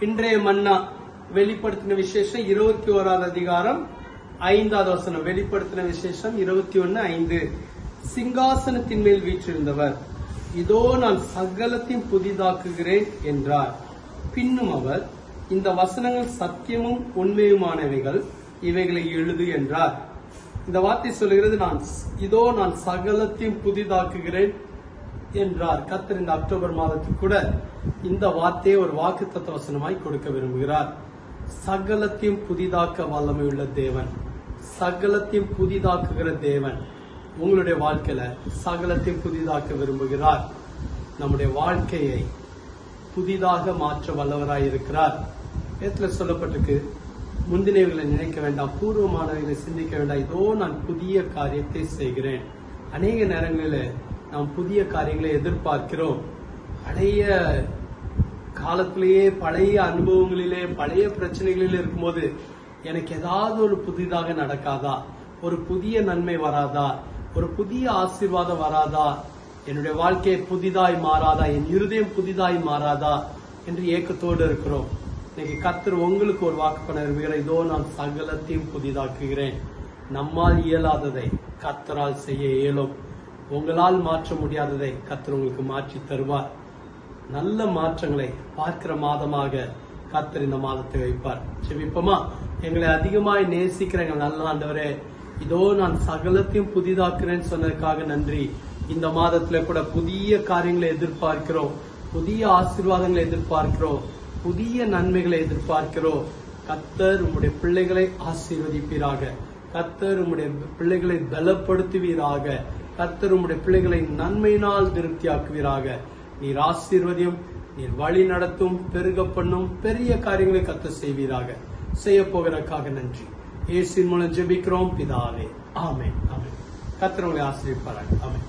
இன்றைய மன்னா வெளிப்படுத்தின விசேஷம் 21வது அதிகாரம் 5வது வசனம். வெளிப்படுத்தின விசேஷம் 21:5. சிங்காசனத்தின் மேல் வீற்றிருந்தவர் இதோ நான் சகலத்தையும் புதிதாக்குகிறேன் என்றார். பின்னும் அவர், இந்த வசனங்கள் சத்தியமும் உண்மையுமானவைகள், இவைகளை எழுது என்றார். இந்த வார்த்தை சொல்லுகிறது, இதோ நான் சகலத்தையும் புதிதாக்குகிறேன் என்றார். கர்த்தர் இந்த அக்டோபர் மாதத்தில் கூட இந்த வார்த்தையை ஒரு வாக்குத்தத்த வசனமாய் கொடுக்க விரும்புகிறார். சகலத்தையும் புதிதாக்க வல்லமை உள்ள தேவன், சகலத்தையும் புதிதாக்குகிற தேவன் உங்களுடைய வாழ்க்கையில சகலத்தையும் புதிதாக்க விரும்புகிறார். நம்முடைய வாழ்க்கையை புதிதாக மாற்ற வல்லவராய் இருக்கிறார். வேதத்துல சொல்லப்பட்டிருக்கு, முந்தினவைகளை நினைக்க வேண்டாம், பூர்வமானவைகளை சிந்திக்க வேண்டாம், இதோ நான் புதிய காரியத்தை செய்கிறேன். அநேக நேரங்களில் நாம் புதிய காரியங்களை எதிர்பார்க்கிறோம். பழைய காலத்திலேயே, பழைய அனுபவங்களிலே, பழைய பிரச்சனைகளிலே இருக்கும்போது எனக்கு ஏதாவது ஒரு புதிதாக நடக்காதா, ஒரு புதிய நன்மை வராதா, ஒரு புதிய ஆசீர்வாதம் வராதா, என்னுடைய வாழ்க்கையை புதிதாய் மாறாதா, என் இருதயம் புதிதாய் மாறாதா என்று ஏக்கத்தோடு இருக்கிறோம். இன்னைக்கு கர்த்தர் உங்களுக்கு ஒரு வாக்கு பண்ண விரும்புகிறேன், இதோ நான் சகலத்தையும் புதிதாக்குகிறேன். நம்மால் இயலாததை கர்த்தரால் செய்ய இயலும். உங்களால் மாற்ற முடியாததை கர்த்தர் உங்களுக்கு மாற்றி தருவார். நல்ல மாற்றங்களை பார்க்கிற மாதமாக கர்த்தர் இந்த மாதத்தை வைப்பார். ஜெபிப்போமா? எங்களை அதிகமாய் நேசிக்கிற எங்கள் நல்ல ஆண்டவரே, இதோ நான் சகலத்தையும் புதிதாக்குறேன்னு சொன்னதுக்காக நன்றி. இந்த மாதத்துல கூட புதிய காரியங்களை எதிர்பார்க்கிறோம், புதிய ஆசீர்வாதங்களை எதிர்பார்க்கிறோம், புதிய நன்மைகளை எதிர்பார்க்கிறோம். கர்த்தர் உம்முடைய பிள்ளைகளை ஆசீர்வதிப்பீராக. கர்த்தர் உம்முடைய பிள்ளைகளை பலப்படுத்துவீராக. கர்த்தர் உம்முடைய பிள்ளைகளை நன்மையினால் திருப்தியாக்குவீராக. நீர் ஆசீர்வதியும், நீர் வழி நடத்தும், பெருக பண்ணும், பெரிய காரியங்களை கர்த்தர் செய்வீராக. செய்ய போகிறதுக்காக நன்றி. இயேசுவின் மூலம் ஜெபிக்கிறோம் பிதாவே, ஆமென். ஆமென். கர்த்தர் உங்களை ஆசீர்வதிப்பாராக. ஆமென்.